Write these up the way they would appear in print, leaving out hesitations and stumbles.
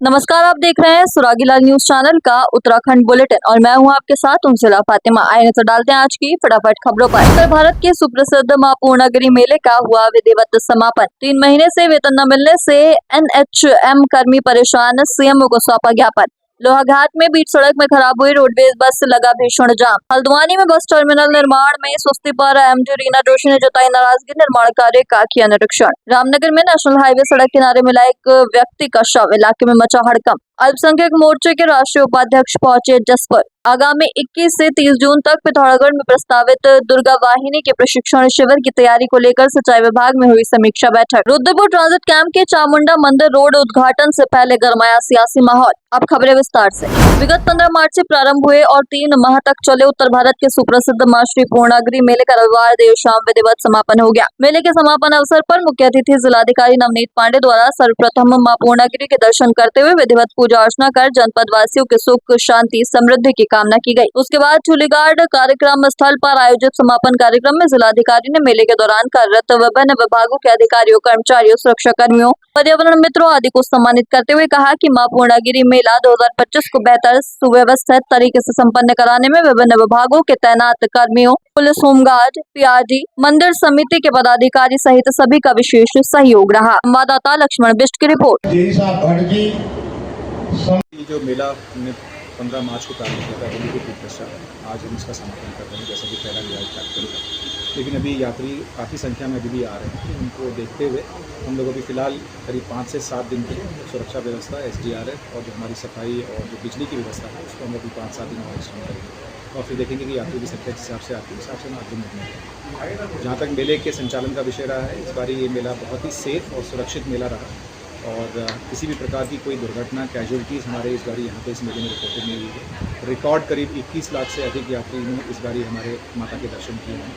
नमस्कार, आप देख रहे हैं सुरागीलाल न्यूज चैनल का उत्तराखंड बुलेटिन और मैं हूं आपके साथ उनजिला फातिमा। आइए नजर डालते हैं आज की फटाफट खबरों पर। उत्तर भारत के सुप्रसिद्ध मां पूर्णागिरि मेले का हुआ विधिवत समापन। 3 महीने से वेतन न मिलने से एनएचएम कर्मी परेशान, सीएमओ को सौंपा ज्ञापन। लोहाघाट में बीच सड़क में खराब हुई रोडवेज बस से लगा भीषण जाम। हल्द्वानी में बस टर्मिनल निर्माण में सुस्ती पर एमडी रीना जोशी ने जताई नाराजगी, निर्माण कार्य का किया निरीक्षण। रामनगर में नेशनल हाईवे सड़क किनारे मिला एक व्यक्ति का शव, इलाके में मचा हड़कंप। अल्पसंख्यक मोर्चे के राष्ट्रीय उपाध्यक्ष पहुंचे जसपुर। आगामी 21 से 30 जून तक पिथौरागढ़ में प्रस्तावित दुर्गा वाहिनी के प्रशिक्षण शिविर की तैयारी को लेकर सिंचाई विभाग में हुई समीक्षा बैठक। रुद्रपुर ट्रांजिट कैंप के चामुंडा मंदिर रोड उद्घाटन से पहले गरमाया सियासी माहौल। अब खबरें विस्तार से। विगत 15 मार्च से प्रारंभ हुए और 3 माह तक चले उत्तर भारत के सुप्रसिद्ध मां श्री पूर्णागिरि मेले का रविवार देर शाम विधिवत समापन हो गया। मेले के समापन अवसर पर मुख्य अतिथि जिलाधिकारी नवनीत पांडे द्वारा सर्वप्रथम मां पूर्णागिरि के दर्शन करते हुए विधिवत पूजा अर्चना कर जनपद वासियों के सुख शांति समृद्धि की कामना की गई। उसके बाद चूलीगार्ड कार्यक्रम स्थल पर आयोजित समापन कार्यक्रम में जिलाधिकारी ने मेले के दौरान कार्यरत विभिन्न विभागों के अधिकारियों, कर्मचारियों, सुरक्षा कर्मियों, पर्यावरण मित्रों आदि को सम्मानित करते हुए कहा कि मां पूर्णागिरि मेला 2025 को बेहतर सुव्यवस्थित तरीके से संपन्न कराने में विभिन्न विभागों के तैनात कर्मियों, पुलिस, होमगार्ड, पीआरडी, मंदिर समिति के पदाधिकारी सहित सभी का विशेष सहयोग रहा। संवाददाता लक्ष्मण बिष्ट की रिपोर्ट। ये जो मेला हमने 15 मार्च को प्रारंभ किया था, होली के ठीक पश्चात आज हम इसका समापन कर रहे हैं, जैसा कि पहला लिया कार्यक्रम। लेकिन अभी यात्री काफ़ी संख्या में अभी भी आ रहे हैं, उनको देखते हुए हम लोग अभी फ़िलहाल करीब 5 से 7 दिन के लिए सुरक्षा व्यवस्था, SDRF और जो हमारी सफाई और जो बिजली की व्यवस्था है उसको हम अभी 5-7 दिन और एक्सटेंड करेंगे और फिर देखेंगे कि यात्री की संख्या जिस हिसाब से आती है उस हिसाब से हम आगे बढ़ेंगे। जहाँ तक मेले के संचालन का विषय रहा है, इस बार ये मेला बहुत ही सेफ और सुरक्षित मेला रहा और किसी भी प्रकार की कोई दुर्घटना, कैजुअलिटीज़ हमारे इस बारी यहाँ पे इस मेले में रिपोर्टेड नहीं हुई है। रिकॉर्ड करीब 21 लाख से अधिक यात्री ने इस बारी हमारे माता के दर्शन किए हैं।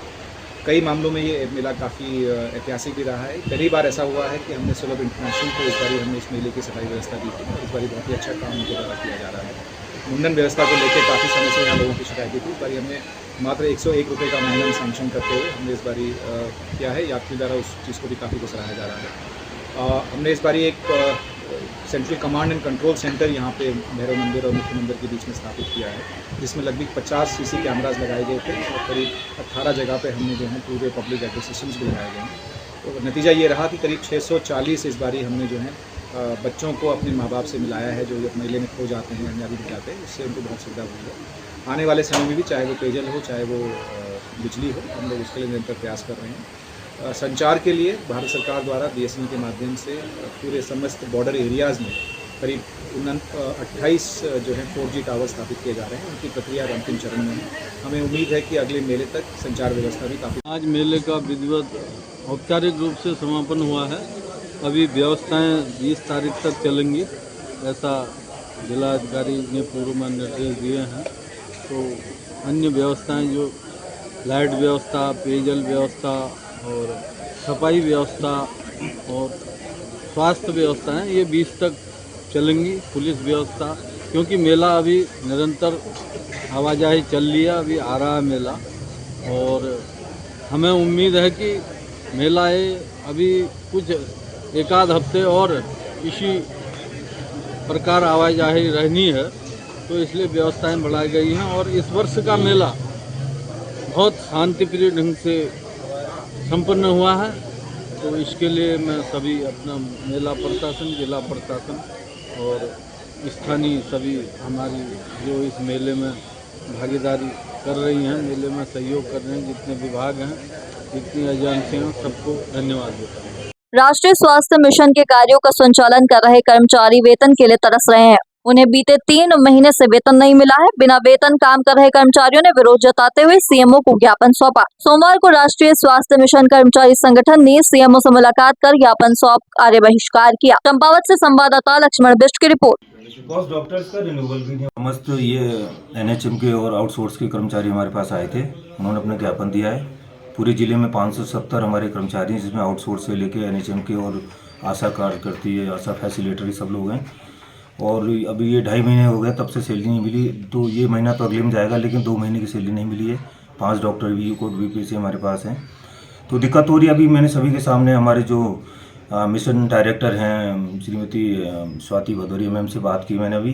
कई मामलों में ये मेला काफ़ी ऐतिहासिक भी रहा है। पहली बार ऐसा हुआ है कि हमने सुलभ इंटरनेशनल को इस बारी हमने इस मेले की सफाई व्यवस्था दी थी। इस बारी बहुत ही अच्छा काम उनके द्वारा किया जा रहा है। मुंडन व्यवस्था को लेकर काफ़ी समय से यहाँ लोगों की शिकायतें थी। इस बारी हमने मात्र 101 रुपये का मुंडन सैंक्शन करते हुए हमने इस बारी किया है। यात्री द्वारा उस चीज़ को भी काफ़ी को सराहा जा रहा है। हमने इस बारी एक central command and control centre यहाँ पे भैरव मंदिर और मुख्य मंदिर के बीच में स्थापित किया है, जिसमें लगभग 50 CC कैमराज लगाए गए थे और करीब 18 जगह पे हमने जो है पूरे पब्लिक एड्रेस सिस्टम्स भी लगाए गए हैं। तो नतीजा ये रहा कि करीब 640 इस बारी हमने जो है बच्चों को अपने माँ बाप से मिलाया है, जो मेले में खो जाते हैं या भी जाते हैं, इससे उनको बहुत सुविधा हुई है। आने वाले समय में भी चाहे वो पेयजल हो, चाहे वो बिजली हो, हम लोग उसके लिए निरंतर प्रयास कर रहे हैं। संचार के लिए भारत सरकार द्वारा BSNL के माध्यम से पूरे समस्त बॉर्डर एरियाज़ में करीब 28 जो है 4G टावर स्थापित किए जा रहे हैं। उनकी प्रक्रिया अंतिम चरण में है। हमें उम्मीद है कि अगले मेले तक संचार व्यवस्था भी काफ़ी। आज मेले का विधिवत औपचारिक रूप से समापन हुआ है। अभी व्यवस्थाएं 20 तारीख तक चलेंगी, ऐसा जिलाधिकारी ने पूर्व में निर्देश दिए हैं। तो अन्य व्यवस्थाएं जो लाइट व्यवस्था, पेयजल व्यवस्था और सफाई व्यवस्था और स्वास्थ्य व्यवस्था है, ये 20 तक चलेंगी। पुलिस व्यवस्था, क्योंकि मेला अभी निरंतर आवाजाही चल रही है, अभी आ रहा है मेला और हमें उम्मीद है कि मेला अभी कुछ एक आध हफ्ते और इसी प्रकार आवाजाही रहनी है, तो इसलिए व्यवस्थाएं बढ़ाई गई हैं। और इस वर्ष का मेला बहुत शांतिप्रिय ढंग से संपन्न हुआ है, तो इसके लिए मैं सभी अपना मेला प्रशासन, जिला प्रशासन और स्थानीय सभी हमारी जो इस मेले में भागीदारी कर रही हैं, मेले में सहयोग कर रहे हैं, जितने विभाग हैं, जितनी एजेंसियां, सबको धन्यवाद देता हूँ। राष्ट्रीय स्वास्थ्य मिशन के कार्यों का संचालन कर रहे कर्मचारी वेतन के लिए तरस रहे हैं। उन्हें बीते 3 महीने से वेतन नहीं मिला है। बिना वेतन काम कर रहे कर्मचारियों ने विरोध जताते हुए सीएमओ को ज्ञापन सौंपा। सोमवार को राष्ट्रीय स्वास्थ्य मिशन कर्मचारी संगठन ने सीएमओ से मुलाकात कर ज्ञापन सौंप कार्य बहिष्कार किया। चंपावत से संवाददाता लक्ष्मण बिष्ट की रिपोर्ट। डॉक्टर्स का रिन्यूअल भी नहीं। समस्त ये NHM के और आउटसोर्स के कर्मचारी हमारे पास आए थे, उन्होंने अपना ज्ञापन दिया है। पूरे जिले में 570 हमारे कर्मचारी हैं, जिसमें आउटसोर्स से लेके NHM के और आशा कार्यकर्ती है, आशा फैसिलिटेटर सब लोग हैं। और अभी ये 2.5 महीने हो गए तब से सैलरी नहीं मिली, तो ये महीना तो अगले में जाएगा, लेकिन 2 महीने की सैलरी नहीं मिली है। 5 डॉक्टर भी कोड BPC हमारे पास हैं, तो दिक्कत हो रही है। अभी मैंने सभी के सामने हमारे जो मिशन डायरेक्टर हैं श्रीमती स्वाति भदौरिया मैम से बात की मैंने अभी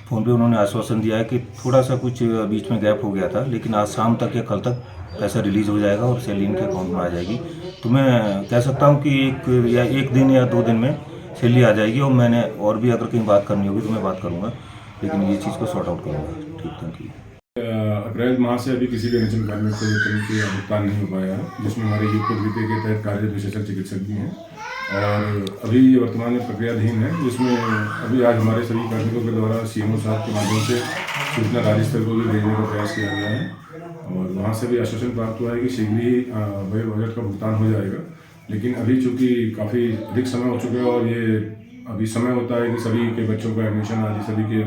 फ़ोन पे। उन्होंने आश्वासन दिया है कि थोड़ा सा कुछ बीच में गैप हो गया था, लेकिन आज शाम तक या कल तक पैसा रिलीज़ हो जाएगा और सैलरी इनके अकाउंट में आ जाएगी। तो मैं कह सकता हूँ कि एक दिन या 2 दिन में सैलरी आ जाएगी। और मैंने और भी अगर कहीं बात करनी होगी तो मैं बात करूँगा, लेकिन ये चीज़ को सॉर्ट आउट करूँगा। ठीक, थैंक यू। अप्रैल माह से अभी किसी भी एनएचएम कार्मिक को वेतन की भुगतान नहीं हो पाया है, जिसमें हमारे यूपीडीपी के तहत कार्यरत विशेषज्ञ चिकित्सक भी हैं और अभी ये वर्तमान में प्रक्रियाधीन है, जिसमें अभी आज हमारे सभी कार्मिकों के द्वारा सीएमओ साहब के माध्यम से सूचना राज्य स्तर को भी भेजने का प्रयास किया गया है और वहाँ से भी आश्वासन प्राप्त हुआ है कि शीघ्र ही वही बजट का भुगतान हो जाएगा। लेकिन अभी चूँकि काफ़ी अधिक समय हो चुका है और ये अभी समय होता है कि सभी के बच्चों का एडमिशन आदि सभी के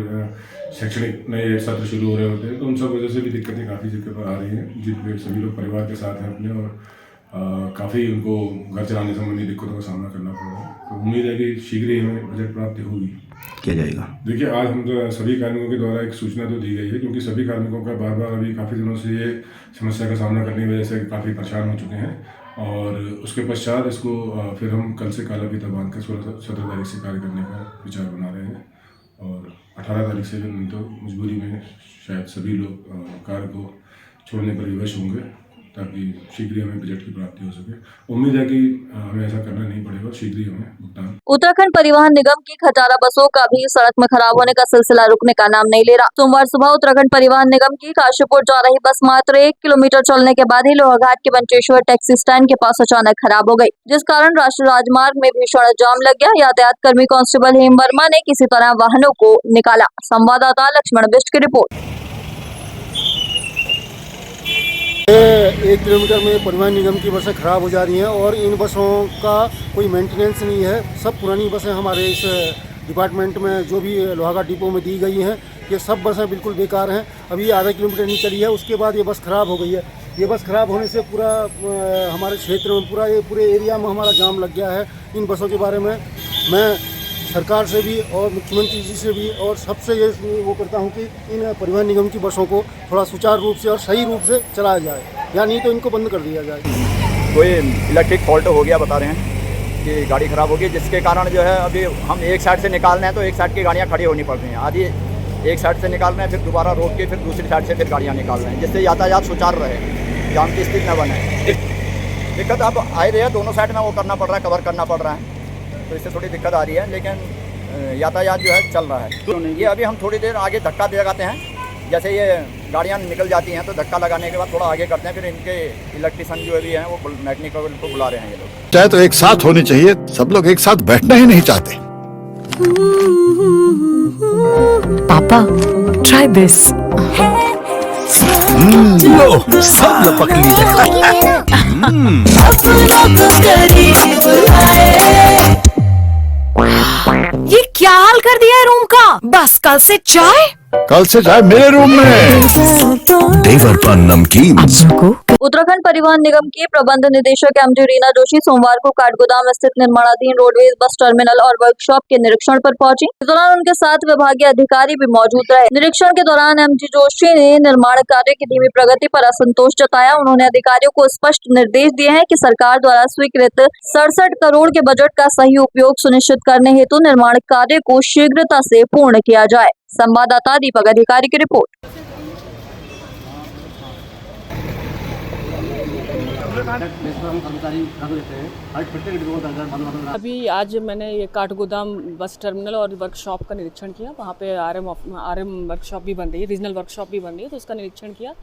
शैक्षणिक नए सत्र शुरू हो रहे होते हैं, तो उन सब वजह से भी दिक्कतें काफ़ी जगह पर आ रही हैं, जिनके सभी लोग परिवार के साथ हैं अपने और काफ़ी उनको घर चलाने संबंधी दिक्कतों का सामना करना पड़ रहा है। तो उम्मीद है कि शीघ्र ही हमें बजट प्राप्ति होगी। किया जाएगा। देखिए, आज हम सभी कार्मिकों के द्वारा एक सूचना तो दी गई है, क्योंकि सभी कार्मिकों का बार बार अभी काफ़ी दिनों से ये समस्या का सामना करने की वजह से काफ़ी परेशान हो चुके हैं और उसके पश्चात इसको फिर हम कल से काला फीता बांध कर 17 तारीख से कार्य करने का विचार बना रहे हैं और 18 तारीख से तो मजबूरी में शायद सभी लोग कार्य को छोड़ने पर विवश होंगे, ताकि शीघ्र हमें बजट की प्राप्ति हो सके। उम्मीद है कि हमें ऐसा करना नहीं पड़ेगा, शीघ्र ही हमें भुगतान। उत्तराखंड परिवहन निगम की खटारा बसों का भी सड़क में खराब होने का सिलसिला रुकने का नाम नहीं ले रहा। सोमवार सुबह उत्तराखंड परिवहन निगम की काशीपुर जा रही बस मात्र 1 किलोमीटर चलने के बाद ही लोहाघाट के बंचेश्वर टैक्सी स्टैंड के पास अचानक खराब हो गई, जिस कारण राष्ट्रीय राजमार्ग में भीषण जाम लग गया। यातायात कर्मी कांस्टेबल हेम वर्मा ने किसी तरह वाहनों को निकाला। संवाददाता लक्ष्मण बिष्ट की रिपोर्ट। 1 किलोमीटर में परिवहन निगम की बसें खराब हो जा रही हैं और इन बसों का कोई मेंटेनेंस नहीं है। सब पुरानी बसें हमारे इस डिपार्टमेंट में जो भी लोहाघाट डिपो में दी गई हैं, ये सब बसें बिल्कुल बेकार हैं। अभी आधा किलोमीटर नहीं चली है, उसके बाद ये बस ख़राब हो गई है। ये बस ख़राब होने से पूरा हमारे क्षेत्र में पूरे एरिया में हमारा जाम लग गया है। इन बसों के बारे में मैं सरकार से भी और मुख्यमंत्री जी से भी और सबसे ये वो करता हूँ कि इन परिवहन निगम की बसों को थोड़ा सुचारू रूप से और सही रूप से चलाया जाए, या नहीं तो इनको बंद कर दिया जाए। कोई इलेक्ट्रिक फॉल्ट हो गया बता रहे हैं कि गाड़ी ख़राब होगी, जिसके कारण जो है अभी हम एक साइड से निकाल रहे हैं तो एक साइड की गाड़ियाँ खड़ी होनी पड़ रही हैं। आधी एक साइड से निकाल रहे हैं, फिर दोबारा रोक के फिर दूसरी साइड से फिर गाड़ियाँ निकाल रहे हैं, जिससे यातायात सुचारू रहे, जाम की स्थिति न बने। दिक्कत अब आ रही है, दोनों साइड में वो करना पड़ रहा है, कवर करना पड़ रहा है, तो इससे थोड़ी दिक्कत आ रही है, लेकिन यातायात जो है चल रहा है। ये अभी हम थोड़ी देर आगे धक्का दे लगाते हैं, जैसे ये गाड़ियाँ निकल जाती हैं तो धक्का लगाने के बाद थोड़ा आगे करते हैं, फिर इनके इलेक्ट्रिशियन जो भी हैं वो मैकेनिकल को बुला रहे हैं। ये लोग चाहे तो एक साथ होने चाहिए, सब लोग एक साथ बैठना ही नहीं चाहते। पापा, try this. लो, सब लपक लीजिए। ये क्या हाल कर दिया है रूम का? बस कल से चाय कल से चाय मेरे रूम में। देवर पान नमकीन। उत्तराखंड परिवहन निगम की प्रबंध निदेशक एमडी रीना जोशी सोमवार को काठगोदाम स्थित निर्माणाधीन रोडवेज बस टर्मिनल और वर्कशॉप के निरीक्षण पर पहुंची। इस दौरान उनके साथ विभागीय अधिकारी भी मौजूद रहे। निरीक्षण के दौरान एमडी जोशी ने निर्माण कार्य की धीमी प्रगति पर असंतोष जताया। उन्होंने अधिकारियों को स्पष्ट निर्देश दिए हैं कि सरकार द्वारा स्वीकृत 67 करोड़ के बजट का सही उपयोग सुनिश्चित करने हेतु निर्माण कार्य को शीघ्रता से पूर्ण किया जाए। संवाददाता दीपक अधिकारी की रिपोर्ट। अभी आज मैंने ये काठगोदाम बस टर्मिनल और वर्कशॉप का निरीक्षण किया। वहाँ पे आरएम वर्कशॉप भी बन रही है, रीजनल वर्कशॉप भी बन रही है, तो उसका निरीक्षण किया।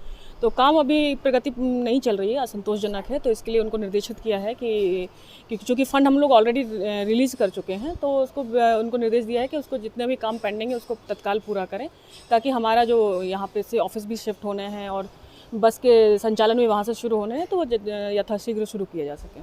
तो काम अभी प्रगति नहीं चल रही है, असंतोषजनक है, तो इसके लिए उनको निर्देशित किया है कि चूँकि फ़ंड हम लोग ऑलरेडी रिलीज़ कर चुके हैं, तो उसको उनको निर्देश दिया है कि उसको जितने भी काम पेंडिंग है उसको तत्काल पूरा करें, ताकि हमारा जो यहाँ पे से ऑफिस भी शिफ्ट होने हैं और बस के संचालन भी वहाँ से शुरू होने हैं, तो वो यथाशीघ्र शुरू किए जा सके।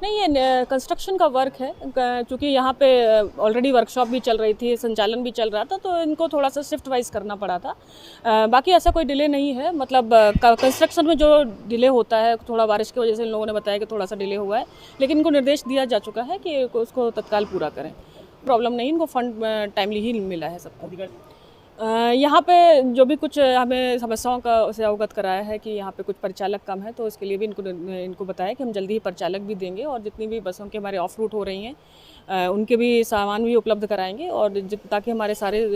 नहीं, ये कंस्ट्रक्शन का वर्क है, क्योंकि यहाँ पे ऑलरेडी वर्कशॉप भी चल रही थी, संचालन भी चल रहा था, तो इनको थोड़ा सा शिफ्ट वाइज करना पड़ा था। बाकी ऐसा कोई डिले नहीं है, मतलब कंस्ट्रक्शन में जो डिले होता है, थोड़ा बारिश की वजह से इन लोगों ने बताया कि थोड़ा सा डिले हुआ है, लेकिन इनको निर्देश दिया जा चुका है कि उसको तत्काल पूरा करें। प्रॉब्लम नहीं, इनको फंड टाइमली ही मिला है सबको। यहाँ पे जो भी कुछ हमें समस्याओं का से अवगत कराया है कि यहाँ पे कुछ परिचालक कम है, तो इसके लिए भी इनको बताया कि हम जल्दी ही परिचालक भी देंगे और जितनी भी बसों के हमारे ऑफ रूट हो रही हैं उनके भी सामान भी उपलब्ध कराएंगे और ताकि हमारे सारे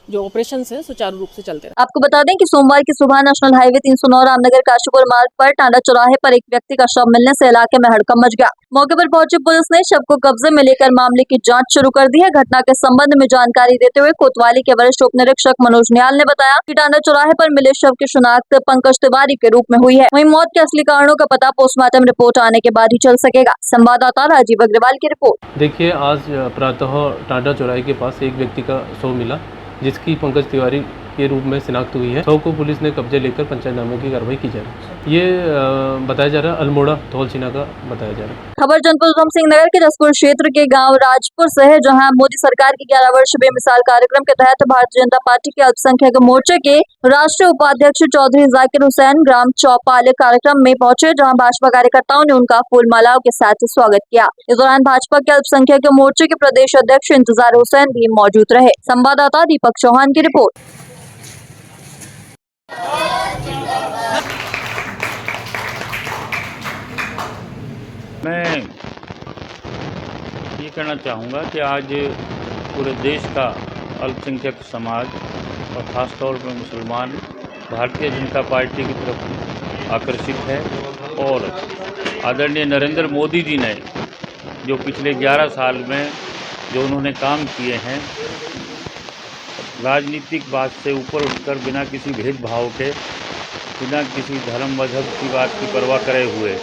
जो ऑपरेशंस हैं सुचारू रूप से चलते रहे। आपको बता दें कि सोमवार की सुबह नेशनल हाईवे 309 रामनगर काशीपुर मार्ग पर टांडा चौराहे पर एक व्यक्ति का शव मिलने से इलाके में हड़कंप मच गया। मौके पर पहुंची पुलिस ने शव को कब्जे में लेकर मामले की जांच शुरू कर दी है। घटना के संबंध में जानकारी देते हुए कोतवाली के वरिष्ठ उप निरीक्षक मनोज नियाल ने बताया कि टांडा चौराहे पर मिले शव की शिनाख्त पंकज तिवारी के रूप में हुई है। वहीं मौत के असली कारणों का पता पोस्टमार्टम रिपोर्ट आने के बाद ही चल सकेगा। संवाददाता राजीव अग्रवाल की रिपोर्ट। देखिए, आज प्रातः टांडा चौराहे के पास एक व्यक्ति का शव मिला जिसकी पंकज तिवारी के रूप में शिनाख्त हुई है। शव को पुलिस ने कब्जे लेकर पंचनामे की कार्रवाई की जा रही है। ये बताया जा रहा है अल्मोड़ा धौलछिना का बताया जा रहा है। खबर जनपद उधम सिंह नगर के जसपुर क्षेत्र के गांव राजपुर से है, जहां मोदी सरकार की 11 वर्ष बेमिसाल कार्यक्रम के तहत भारतीय जनता पार्टी के अल्पसंख्यक मोर्चे के राष्ट्रीय उपाध्यक्ष चौधरी जाकिर हुसैन ग्राम चौपाल कार्यक्रम में पहुंचे, जहां भाजपा कार्यकर्ताओं ने उनका फूल मालाओं के साथ स्वागत किया। इस दौरान भाजपा के अल्पसंख्यक मोर्चे के प्रदेश अध्यक्ष इंतजार हुसैन भी मौजूद रहे। संवाददाता दीपक चौहान की रिपोर्ट। मैं ये कहना चाहूँगा कि आज पूरे देश का अल्पसंख्यक समाज और ख़ासतौर पर मुसलमान भारतीय जनता पार्टी की तरफ आकर्षित है और आदरणीय नरेंद्र मोदी जी ने जो पिछले 11 साल में जो उन्होंने काम किए हैं, राजनीतिक बात से ऊपर उठकर बिना किसी भेदभाव के, बिना किसी धर्म मजहब की बात की परवाह करे हुए,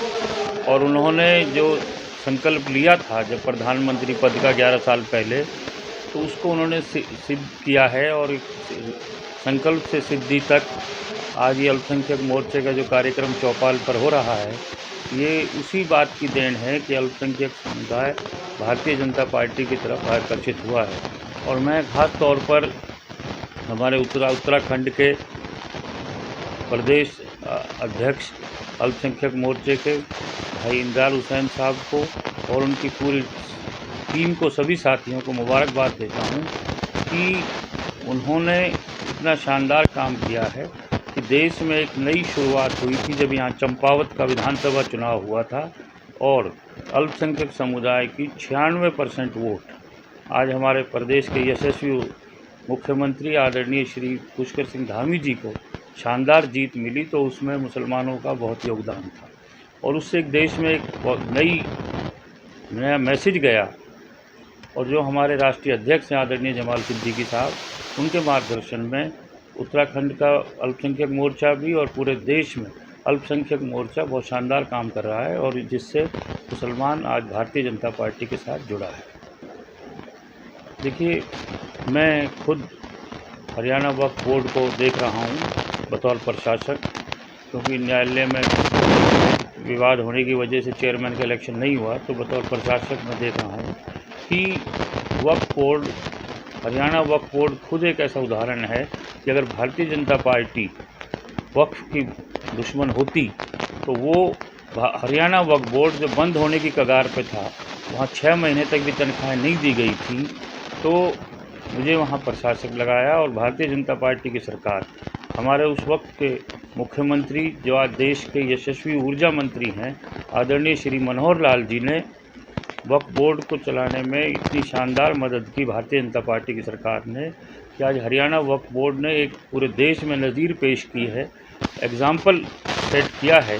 और उन्होंने जो संकल्प लिया था जब प्रधानमंत्री पद का 11 साल पहले, तो उसको उन्होंने सिद्ध किया है और संकल्प से सिद्धि तक आज ये अल्पसंख्यक मोर्चे का जो कार्यक्रम चौपाल पर हो रहा है, ये उसी बात की देन है कि अल्पसंख्यक समुदाय भारतीय जनता पार्टी की तरफ आकर्षित हुआ है। और मैं ख़ास तौर पर हमारे उत्तराखंड के प्रदेश अध्यक्ष अल्पसंख्यक मोर्चे के भाई इंतजार हुसैन साहब को और उनकी पूरी टीम को, सभी साथियों को मुबारकबाद देता हूँ कि उन्होंने इतना शानदार काम किया है कि देश में एक नई शुरुआत हुई थी जब यहाँ चंपावत का विधानसभा चुनाव हुआ था और अल्पसंख्यक समुदाय की 96% वोट आज हमारे प्रदेश के यशस्वी मुख्यमंत्री आदरणीय श्री पुष्कर सिंह धामी जी को शानदार जीत मिली, तो उसमें मुसलमानों का बहुत योगदान था और उससे एक देश में एक नया मैसेज गया। और जो हमारे राष्ट्रीय अध्यक्ष हैं आदरणीय जमाल सिद्दीकी साहब, उनके मार्गदर्शन में उत्तराखंड का अल्पसंख्यक मोर्चा भी और पूरे देश में अल्पसंख्यक मोर्चा बहुत शानदार काम कर रहा है और जिससे मुसलमान आज भारतीय जनता पार्टी के साथ जुड़ा है। देखिए, मैं खुद हरियाणा वक्फ बोर्ड को देख रहा हूँ बतौर प्रशासक, क्योंकि न्यायालय में विवाद होने की वजह से चेयरमैन का इलेक्शन नहीं हुआ, तो बतौर प्रशासक मैं देख रहा हूँ कि वक्फ बोर्ड, हरियाणा वक्फ बोर्ड खुद एक ऐसा उदाहरण है कि अगर भारतीय जनता पार्टी वक्फ की दुश्मन होती तो वो हरियाणा वक्फ बोर्ड जो बंद होने की कगार पे था, वहाँ 6 महीने तक भी तनख्वाहें नहीं दी गई थी, तो मुझे वहाँ प्रशासक लगाया और भारतीय जनता पार्टी की सरकार, हमारे उस वक्त के मुख्यमंत्री जो आज देश के यशस्वी ऊर्जा मंत्री हैं आदरणीय श्री मनोहर लाल जी ने वक्फ बोर्ड को चलाने में इतनी शानदार मदद की भारतीय जनता पार्टी की सरकार ने कि आज हरियाणा वक्फ बोर्ड ने एक पूरे देश में नज़ीर पेश की है, एग्ज़ाम्पल सेट किया है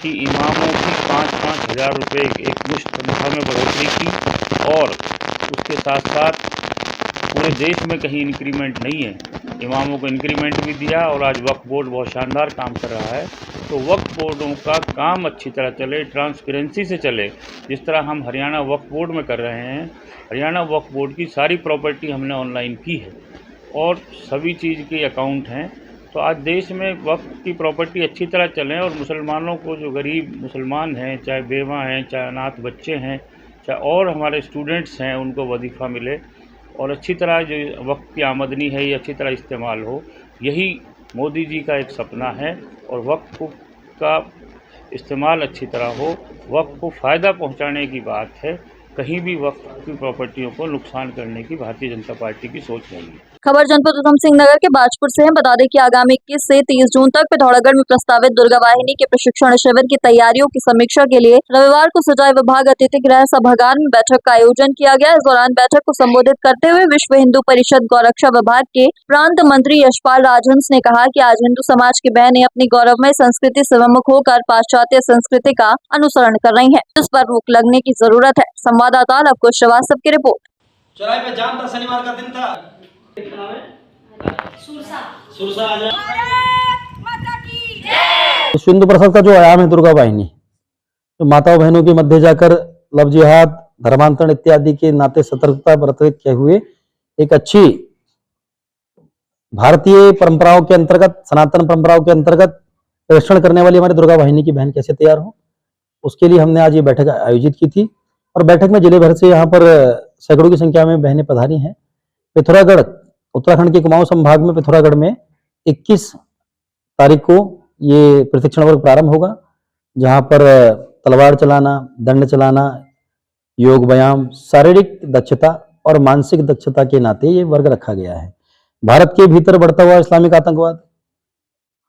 कि इमामों की 5-5 हज़ार रुपये एक मुश्त तनख्वाह में बढ़ोतरी की और उसके साथ साथ पूरे देश में कहीं इंक्रीमेंट नहीं है, इमामों को इंक्रीमेंट भी दिया और आज वक्फ बोर्ड बहुत शानदार काम कर रहा है। तो वक्फ बोर्डों का काम अच्छी तरह चले, ट्रांसपेरेंसी से चले, जिस तरह हम हरियाणा वक्फ बोर्ड में कर रहे हैं। हरियाणा वक्फ बोर्ड की सारी प्रॉपर्टी हमने ऑनलाइन की है और सभी चीज़ के अकाउंट हैं, तो आज देश में वक्फ की प्रॉपर्टी अच्छी तरह चलें और मुसलमानों को, जो गरीब मुसलमान हैं, चाहे बेवा हैं, चाहे अनाथ बच्चे हैं, चाहे और हमारे स्टूडेंट्स हैं, उनको वजीफ़ा मिले और अच्छी तरह जो वक्फ की आमदनी है ये अच्छी तरह इस्तेमाल हो। यही मोदी जी का एक सपना है और वक्फ का इस्तेमाल अच्छी तरह हो, वक्फ को फ़ायदा पहुंचाने की बात है। कहीं भी वक्त की प्रॉपर्टियों को नुकसान करने की भारतीय जनता पार्टी की सोच नहीं है। खबर जनपद उधम सिंह नगर के बाजपुर से है। बता दें कि आगामी 21 से 30 जून तक पिथौरागढ़ में प्रस्तावित दुर्गा वाहिनी के प्रशिक्षण शिविर की तैयारियों की समीक्षा के लिए रविवार को सिंचाई विभाग अतिथि गृह सभागार में बैठक का आयोजन किया गया। इस दौरान बैठक को संबोधित करते हुए विश्व हिंदू परिषद गौरक्षा विभाग के प्रांत मंत्री यशपाल राजहंस ने कहा कि आज हिंदू समाज की बहनें अपनी गौरवमय संस्कृति से विमुख होकर पाश्चात्य संस्कृति का अनुसरण कर रही है, जिस पर रोक लगने की जरूरत है। संवाददाता लवकुश श्रीवास्तव की रिपोर्ट। चौराहे पे जाम था, शनिवार का दिन था। विश्व हिंदू परिषद का जो आयाम है दुर्गा वाहिनी, तो माताओं बहनों के मध्य जाकर लव जिहाद, धर्मांतरण इत्यादि के नाते सतर्कता बरतते हुए एक अच्छी भारतीय परंपराओं के अंतर्गत, सनातन परंपराओं के अंतर्गत प्रदर्शन करने वाली हमारी दुर्गा वाहिनी की बहन कैसे तैयार हो, उसके लिए हमने आज ये बैठक आयोजित की थी। और बैठक में जिले भर से यहाँ पर सैकड़ों की संख्या में बहनें पधारी हैं। पिथौरागढ़, उत्तराखंड के कुमाऊं संभाग में पिथौरागढ़ में 21 तारीख को ये प्रशिक्षण वर्ग प्रारंभ होगा, जहां पर तलवार चलाना, दंड चलाना, योग व्यायाम, शारीरिक दक्षता और मानसिक दक्षता के नाते ये वर्ग रखा गया है। भारत के भीतर बढ़ता हुआ इस्लामिक आतंकवाद,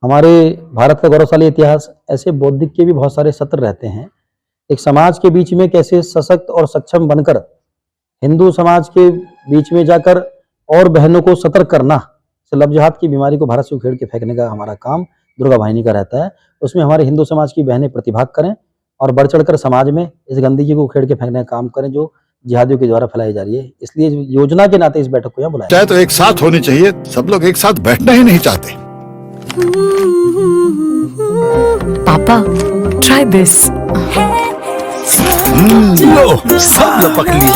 हमारे भारत का गौरवशाली इतिहास, ऐसे बौद्धिक के भी बहुत सारे सत्र रहते हैं। एक समाज के बीच में कैसे सशक्त और सक्षम बनकर हिंदू समाज के बीच में जाकर और बहनों को सतर्क करना, लव जिहाद की बीमारी को भारत से उखेड़ के फेंकने का हमारा काम दुर्गा वाहिनी का रहता है। उसमें हमारे हिंदू समाज की बहनें प्रतिभाग करें और बढ़ चढ़कर समाज में इस गंदगी को उखेड़ के फेंकने का काम करें जो जिहादियों के द्वारा फैलाई जा रही है। इसलिए योजना के नाते इस बैठक को यहाँ बुलाया चाहे तो एक साथ होनी चाहिए, सब लोग एक साथ बैठना ही नहीं चाहते। पापा, ट्राई दिस। लो, सब लपक लिए।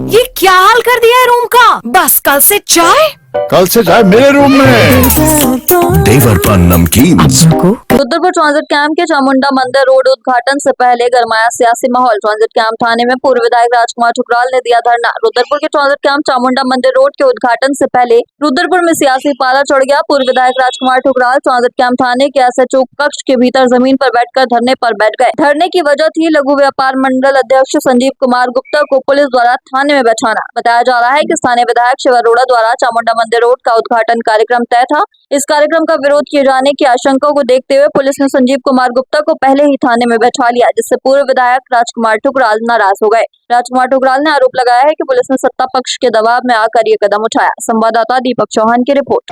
ये क्या हाल कर दिया है रूम का? बस कल से चाय मेरे रूम में। देवर पान नमकीन। रुद्रपुर ट्रांजिट कैंप के चामुंडा मंदिर रोड उद्घाटन से पहले गरमाया सियासी माहौल। ट्रांजिट कैंप थाने में पूर्व विधायक राजकुमार ठुकराल ने दिया धरना। रुद्रपुर के ट्रांजिट कैंप चामुंडा मंदिर रोड के उद्घाटन से पहले रुद्रपुर में सियासी पाला चढ़ गया। पूर्व विधायक राजकुमार ठुकराल ट्रांजिट कैंप थाने के SHO कक्ष के भीतर जमीन पर बैठकर धरने पर बैठ गए। धरने की वजह थी लघु व्यापार मंडल अध्यक्ष संजीव कुमार गुप्ता को पुलिस द्वारा थाने में बैठाना। बताया जा रहा है कि स्थानीय विधायक शिव अरोड़ा द्वारा चामुंडा मंदिर रोड का उद्घाटन कार्यक्रम तय था। इस कार्यक्रम का विरोध किए जाने की आशंका को देखते हुए पुलिस ने संजीव कुमार गुप्ता को पहले ही थाने में बैठा लिया, जिससे पूर्व विधायक राजकुमार ठुकराल नाराज हो गए। राजकुमार ठुकराल ने आरोप लगाया है कि पुलिस ने सत्ता पक्ष के दबाव में आकर ये कदम उठाया। संवाददाता दीपक चौहान की रिपोर्ट।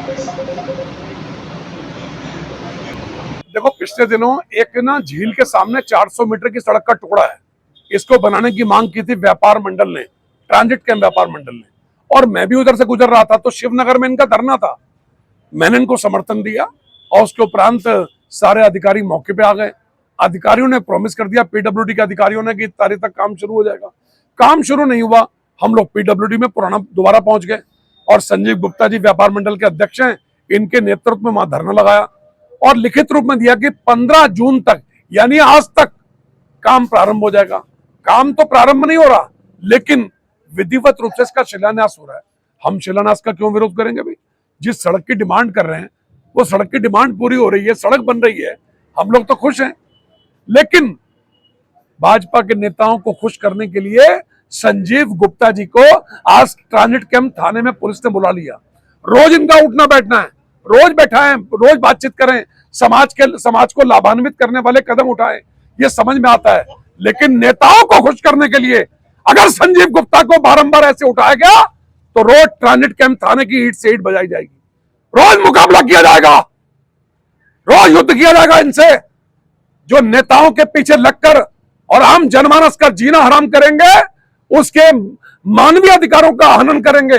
देखो, पिछले दिनों एक ना झील के सामने 400 मीटर की सड़क का टुकड़ा है, इसको बनाने की मांग की थी व्यापार मंडल ने, ट्रांजिट कैंप व्यापार मंडल ने, और मैं भी उधर से गुजर रहा था तो शिवनगर में इनका धरना था। मैंने इनको समर्थन दिया और उसके उपरांत सारे अधिकारी मौके पे आ गए। अधिकारियों ने प्रॉमिस कर दिया, PWD के अधिकारियों ने, कि तारीख तक काम शुरू हो जाएगा। काम शुरू नहीं हुआ। हम लोग PWD में पुराना दोबारा पहुंच गए और संजीव गुप्ता जी व्यापार मंडल के अध्यक्ष हैं, इनके नेतृत्व में वहां धरना लगाया और लिखित रूप में दिया कि 15 जून तक, यानी आज तक काम प्रारंभ हो जाएगा। काम तो प्रारंभ नहीं हो रहा, लेकिन विधिवत रूप से इसका शिलान्यास हो रहा है। हम शिलान्यास का क्यों विरोध करेंगे भाई? जिस सड़क की डिमांड कर रहे हैं वो सड़क की डिमांड पूरी हो रही है, सड़क बन रही है, हम लोग तो खुश हैं। लेकिन भाजपा के नेताओं को खुश करने के लिए संजीव गुप्ता जी को आज ट्रांजिट कैंप थाने में पुलिस ने बुला लिया। रोज इनका उठना बैठना है, रोज बैठाएं, रोज बातचीत करें, समाज को लाभान्वित करने वाले कदम उठाएं, ये समझ में आता है। लेकिन नेताओं को खुश करने के लिए अगर संजीव गुप्ता को बारंबार ऐसे उठाया गया तो रोज ट्रांजिट कैंप थाने की ईंट से ईंट बजाई जाएगी, रोज मुकाबला किया जाएगा, रोज युद्ध किया जाएगा इनसे। जो नेताओं के पीछे लगकर और आम जनमानस का जीना हराम करेंगे, उसके मानवीय अधिकारों का हनन करेंगे,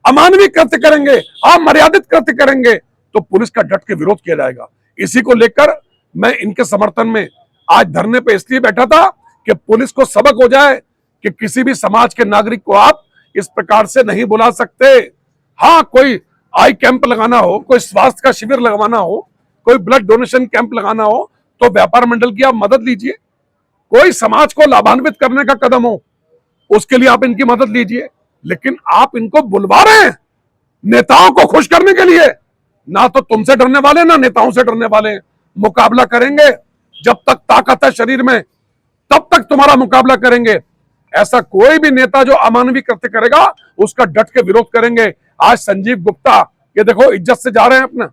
अमानवीय कृत्य करेंगे, अमर्यादित कृत्य करेंगे, तो पुलिस का डट के विरोध किया जाएगा। इसी को लेकर मैं इनके समर्थन में आज धरने पे इसलिए बैठा था कि पुलिस को सबक हो जाए कि किसी भी समाज के नागरिक को आप इस प्रकार से नहीं बुला सकते। हाँ, कोई आई कैंप लगाना हो, कोई स्वास्थ्य का शिविर लगवाना हो, कोई ब्लड डोनेशन कैंप लगाना हो, तो व्यापार मंडल की आप मदद लीजिए। कोई समाज को लाभान्वित करने का कदम हो, उसके लिए आप इनकी मदद लीजिए। लेकिन आप इनको बुलवा रहे हैं नेताओं को खुश करने के लिए, ना तो तुमसे डरने वाले ना नेताओं से डरने वाले हैं। मुकाबला करेंगे, जब तक ताकत है शरीर में तब तक तुम्हारा मुकाबला करेंगे। ऐसा कोई भी नेता जो अमानवीय कृत्य करेगा उसका डट के विरोध करेंगे। आज संजीव गुप्ता, ये देखो इज्जत से जा रहे हैं अपना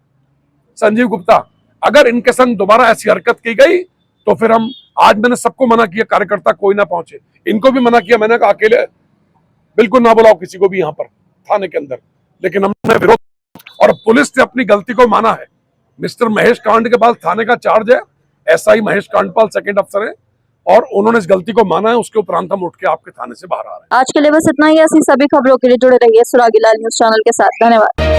संजीव गुप्ता, अगर इनके संग दोबारा ऐसी हरकत की गई तो फिर हम, आज मैंने सबको मना किया कार्यकर्ता कोई ना पहुंचे, इनको भी मना किया, मैंने कहा अकेले बिल्कुल ना बुलाओ किसी को भी यहाँ पर थाने के अंदर, लेकिन हमने विरोध और पुलिस ने अपनी गलती को माना है। मिस्टर महेश कांड के बाद थाने का चार्ज है एसआई महेश कांडपाल, सेकंड अफसर है, और उन्होंने इस गलती को माना है। उसके उपरांत हम उठ के आपके थाने से बाहर आ रहे हैं। आज के लिए बस इतना ही। ऐसी सभी खबरों के लिए जुड़े रहिए सुरागी लाल न्यूज चैनल के साथ। धन्यवाद।